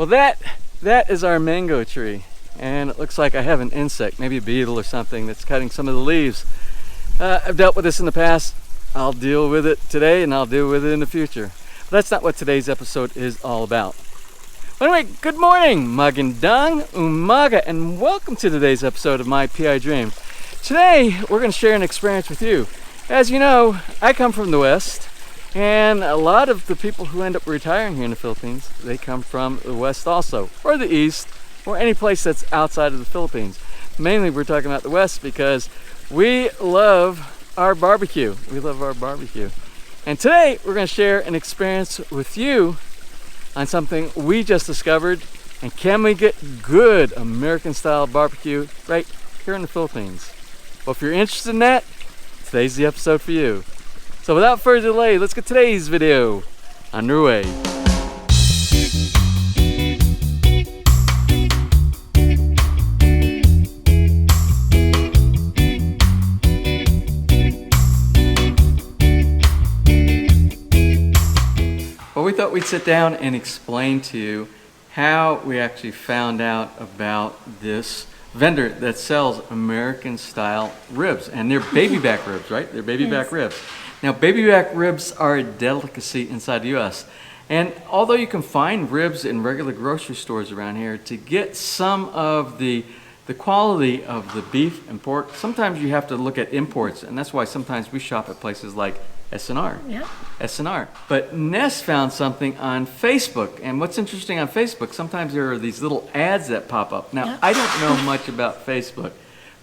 Well, that is our mango tree, and it looks like I have an insect, maybe a beetle or something, that's cutting some of the leaves. I've dealt with this in the past. I'll deal with it today, and I'll deal with it in the future. But that's not what today's episode is all about. But anyway, good morning, magandang umaga, and welcome to today's episode of My PI Dream. Today, we're going to share an experience with you. As you know, I come from the West, and a lot of the people who end up retiring here in the Philippines, they come from the West also, or the East, or any place that's outside of the Philippines. Mainly we're talking about the West because we love our barbecue. We love our barbecue. And today we're going to share an experience with you on something we just discovered. And can we get good American style barbecue right here in the Philippines? Well, if you're interested in that, today's the episode for you. So without further delay, let's get today's video underway. Well, we thought we'd sit down and explain to you how we actually found out about this vendor that sells American style ribs, and they're baby back ribs, right? They're baby back ribs. Now, baby back ribs are a delicacy inside the U.S. And although you can find ribs in regular grocery stores around here, to get some of the quality of the beef and pork, sometimes you have to look at imports, and that's why sometimes we shop at places like S&R. Yeah. S&R. But Ness found something on Facebook, and what's interesting on Facebook, sometimes there are these little ads that pop up. Now, I don't know much about Facebook,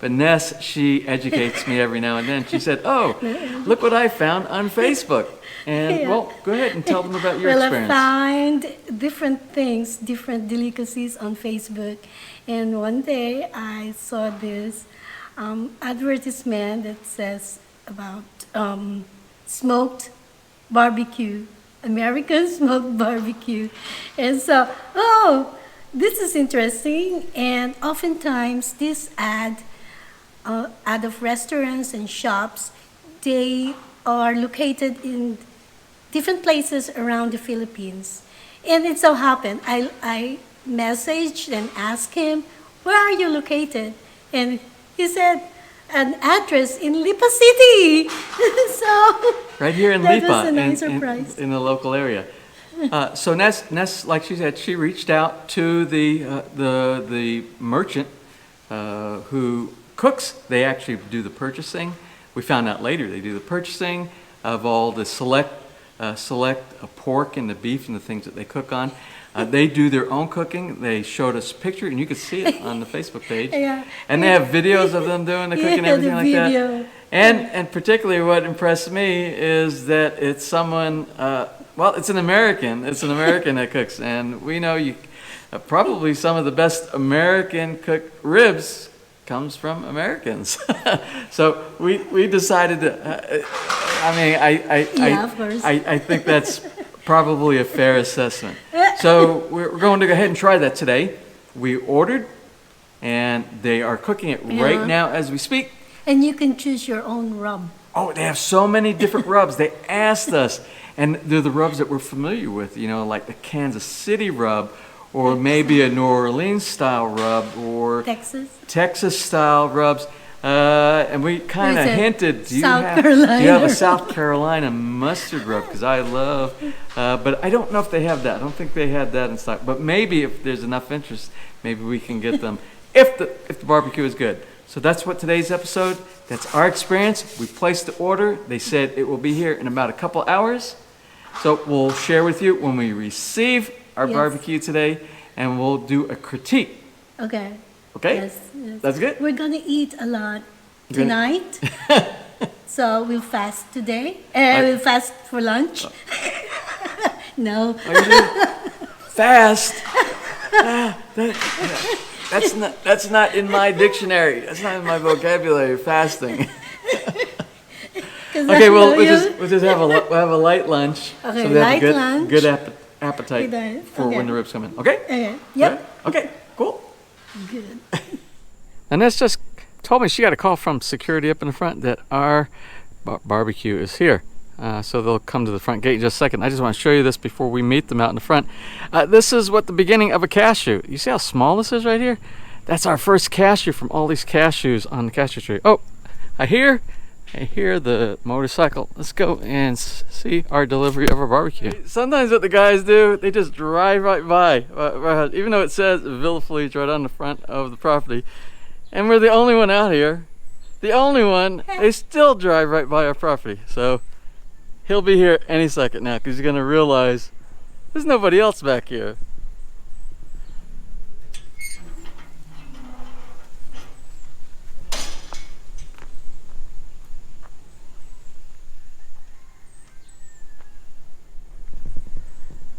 but Ness, she educates me every now and then. She said, oh, look what I found on Facebook. And, well, go ahead and tell them about your experience. I find different things, different delicacies on Facebook. And one day I saw this advertisement that says about smoked barbecue, American smoked barbecue. And so, oh, this is interesting. And oftentimes this ad of restaurants and shops, they are located in different places around the Philippines. And it so happened, I messaged and asked him, where are you located? And he said, an address in Lipa City. So right here in that Lipa, was a nice surprise. In the local area. So Ness, like she said, she reached out to the merchant who cooks. They actually do the purchasing. We found out later they do the purchasing of all the select pork and the beef and the things that they cook on. They do their own cooking. They showed us a picture, and you could see it on the Facebook page. Yeah. And they have videos of them doing the cooking and everything like that. And particularly what impressed me is that it's someone, well, it's an American. It's an American that cooks. And we know probably some of the best American cooked ribs comes from Americans. So we decided to, of course. I think that's probably a fair assessment. So we're going to go ahead and try that today. We ordered, and they are cooking it right now as we speak. And you can choose your own rub. Oh, they have so many different rubs. They asked us, and they're the rubs that we're familiar with, like the Kansas City rub, or maybe a New Orleans style rub, or Texas style rubs. And we kind of hinted, do you have a South Carolina mustard rub? Because I love, but I don't know if they have that. I don't think they had that in stock. But maybe if there's enough interest, maybe we can get them if the barbecue is good. So that's what today's episode. That's our experience. We placed the order. They said it will be here in about a couple hours. So we'll share with you when we receive our barbecue today, and we'll do a critique. Okay. Okay? Yes. That's good? We're going to eat a lot tonight. So we'll fast today. We'll fast for lunch. No. Fast? That's not in my dictionary. That's not in my vocabulary, fasting. Okay, well, we'll just have a light lunch. Okay, so we have a lunch. Good appetite for when the ribs come in. Okay? Okay. Yep. Okay, cool. Good. And that's just told me she got a call from security up in the front that our barbecue is here. so they'll come to the front gate in just a second. I just want to show you this before we meet them out in the front. This is what the beginning of a cashew. You see how small this is right here? That's our first cashew from all these cashews on the cashew tree. Oh, I hear the motorcycle. Let's go and see our delivery of our barbecue. Sometimes what the guys do, they just drive right by, even though it says Villa Feliz right on the front of the property. And we're the only one out here. The only one, they still drive right by our property. So he'll be here any second now because he's gonna realize there's nobody else back here.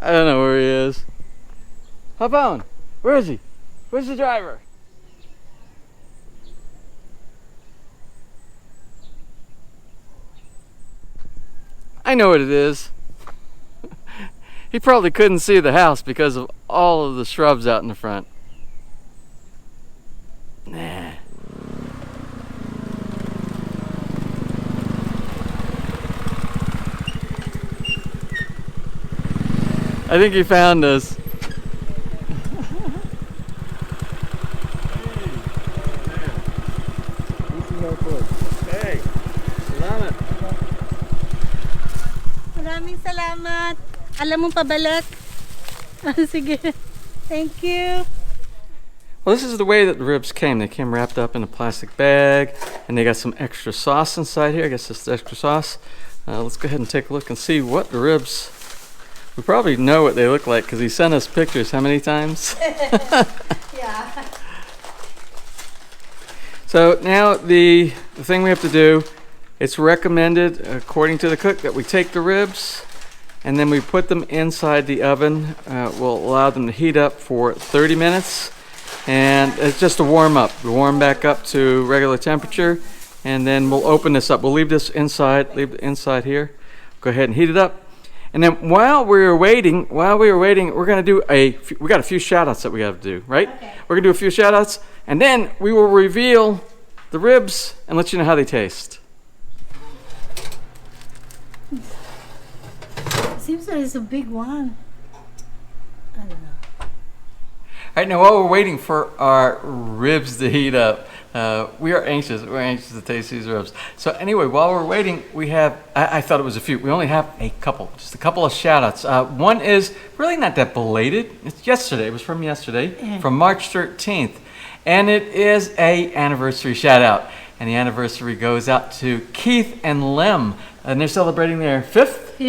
I don't know where he is. Hop on. Where is he? Where's the driver? I know what it is. He probably couldn't see the house because of all of the shrubs out in the front. Nah. I think he found us. Hey, salamat. Maraming salamat. Alam mong pabalik? Sige. Thank you. Well, this is the way that the ribs came. They came wrapped up in a plastic bag, and they got some extra sauce inside here. I guess this is extra sauce. Let's go ahead and take a look and see what the ribs. We probably know what they look like because he sent us pictures how many times? Yeah. So now the thing we have to do, it's recommended according to the cook that we take the ribs and then we put them inside the oven. We'll allow them to heat up for 30 minutes and it's just a warm up. We warm back up to regular temperature and then we'll open this up. We'll leave this inside, leave it inside here. Go ahead and heat it up. And then while we were waiting, we're gonna do we got a few shout outs that we have to do, right? Okay. We're gonna do a few shout outs and then we will reveal the ribs and let you know how they taste. Seems like it's a big one. I don't know. All right, now while we're waiting for our ribs to heat up, we are anxious. We're anxious to taste these ribs. So anyway, while we're waiting, we have, I thought it was a few. We only have a couple, just a couple of shout outs. One is really not that belated. It's yesterday. It was from yesterday, from March 13th. And it is a anniversary shout out. And the anniversary goes out to Keith and Lem. And they're celebrating their fifth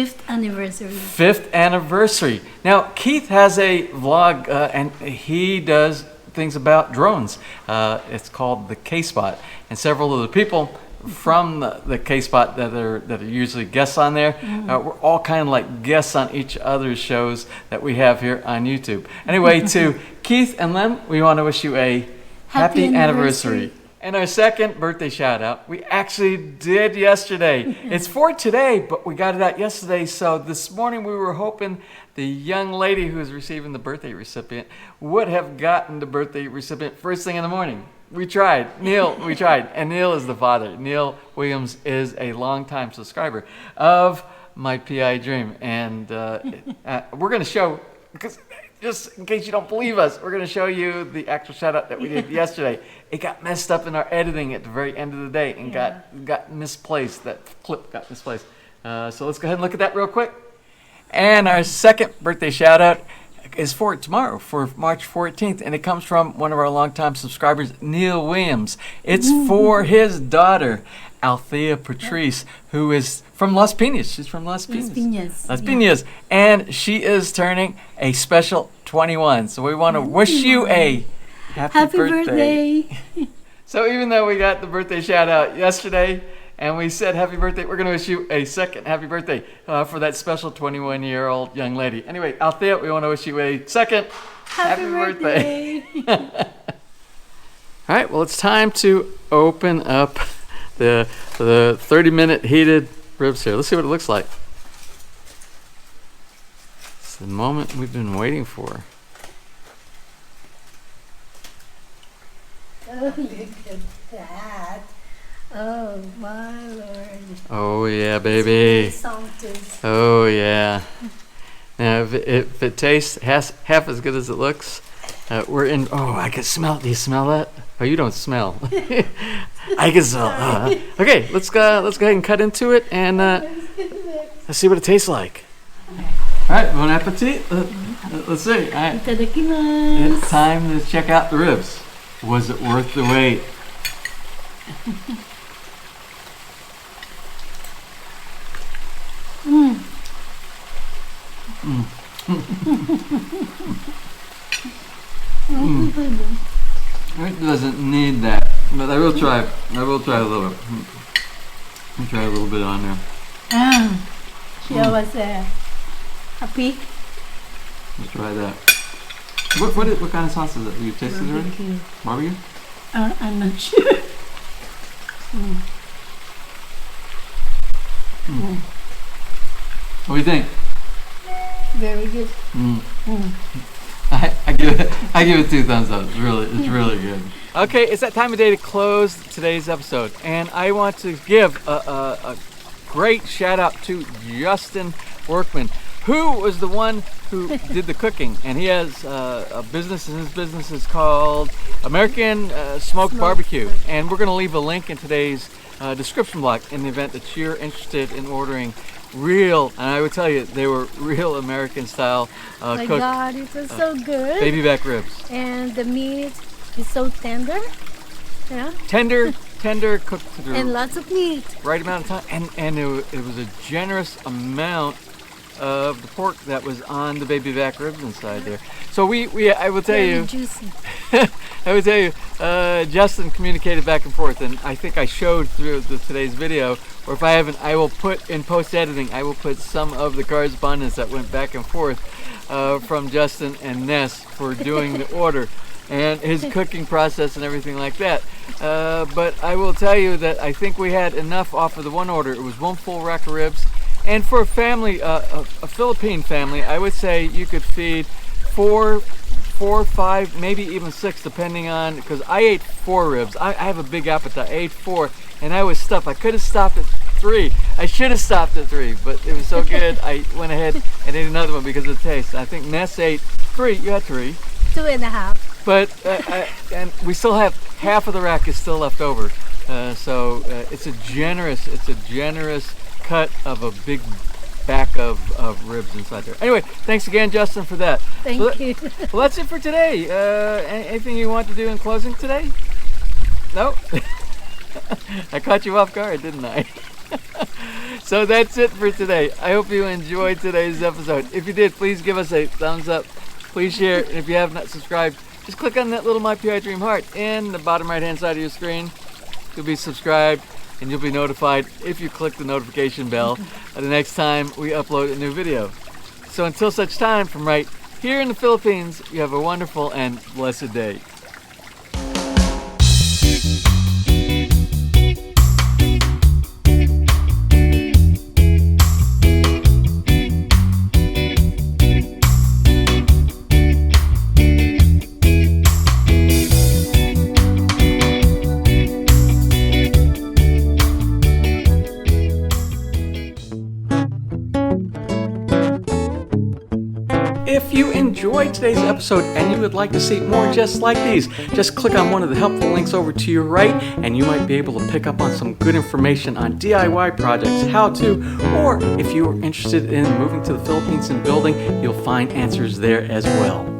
anniversary. Now, Keith has a vlog and he does things about drones. It's called the K-Spot. And several of the people from the K-Spot that are usually guests on there, we're all kind of like guests on each other's shows that we have here on YouTube. Anyway, to Keith and Lem, we want to wish you a happy anniversary. And our second birthday shout out, we actually did yesterday. It's for today, but we got it out yesterday. So this morning we were hoping the young lady who is receiving the birthday recipient would have gotten the birthday recipient first thing in the morning. We tried. Neil, we tried. And Neil is the father. Neil Williams is a longtime subscriber of my PI Dream. And we're going to show, because just in case you don't believe us, we're going to show you the actual shout out that we did yesterday. It got messed up in our editing at the very end of the day and got misplaced. That clip got misplaced. So let's go ahead and look at that real quick. And our second birthday shout out is for tomorrow, for March 14th. And it comes from one of our longtime subscribers, Neil Williams. It's for his daughter, Althea Patrice, who is from Las Piñas. She's from Las Piñas. Las Piñas. And she is turning a special 21. So we want to wish you a happy birthday. So even though we got the birthday shout out yesterday and we said happy birthday, we're going to wish you a second happy birthday for that special 21-year-old young lady. Anyway, Althea, we want to wish you a second happy birthday. All right, well, it's time to open up the 30-minute heated ribs here. Let's see what it looks like. It's the moment we've been waiting for. Oh, look at that. Oh, my Lord. Oh yeah, baby. Something. Oh yeah. Now if it tastes half as good as it looks, we're in. Oh, I can smell. Do you smell that? Oh, you don't smell. I can smell. Okay, let's go ahead and cut into it and let's see what it tastes like. All right, bon appetit. Let's see. All right. Itadakimasu. It's time to check out the ribs. Was it worth the wait? It doesn't need that, but I will try. I will try a little. Let me try a little bit on there. Happy. Let's try that. What kind of sauce is it? Have you tasted it already? Barbecue? I'm not sure. What do you think? Very good. I give it 2 thumbs up. It's really good. Okay, it's that time of day to close today's episode, and I want to give a great shout out to Justin Workman, who was the one who did the cooking, and he has a business, and his business is called American Smoked Barbecue, and we're going to leave a link in today's description block in the event that you're interested in ordering real, and I would tell you they were real American style Oh my cooked God, it was so good. baby back ribs. And the meat is so tender. Yeah. Tender cooked to the And lots of meat. right amount of time, and it was a generous amount of the pork that was on the baby back ribs inside there. So I will tell Very you, juicy. I would tell you, Justin communicated back and forth, and I think I showed through today's video, or if I haven't, I will put in post-editing, I will put some of the correspondence that went back and forth from Justin and Ness for doing the order and his cooking process and everything like that. But I will tell you that I think we had enough off of the one order. It was one full rack of ribs, and for a family, a Philippine family, I would say you could feed 4, 5, maybe even 6, depending on, because I ate 4 ribs. I have a big appetite. I ate 4, and I was stuffed. I could have stopped at 3. I should have stopped at 3, but it was so good. I went ahead and ate another one because of the taste. I think Ness ate 3. You had 3. 2.5. But and we still have half of the rack is still left over. So it's a generous cut of a big back of ribs inside there. Anyway, thanks again, Justin, for that. Thank you. Well, that's it for today. Anything you want to do in closing today? No? I caught you off guard, didn't I? So that's it for today. I hope you enjoyed today's episode. If you did, please give us a thumbs up. Please share. And if you have not subscribed, just click on that little My PI Dream heart in the bottom right-hand side of your screen. You'll be subscribed, and you'll be notified if you click the notification bell the next time we upload a new video. So until such time, from right here in the Philippines, you have a wonderful and blessed day. If you enjoyed today's episode and you would like to see more just like these, just click on one of the helpful links over to your right and you might be able to pick up on some good information on DIY projects, how to, or if you are interested in moving to the Philippines and building, you'll find answers there as well.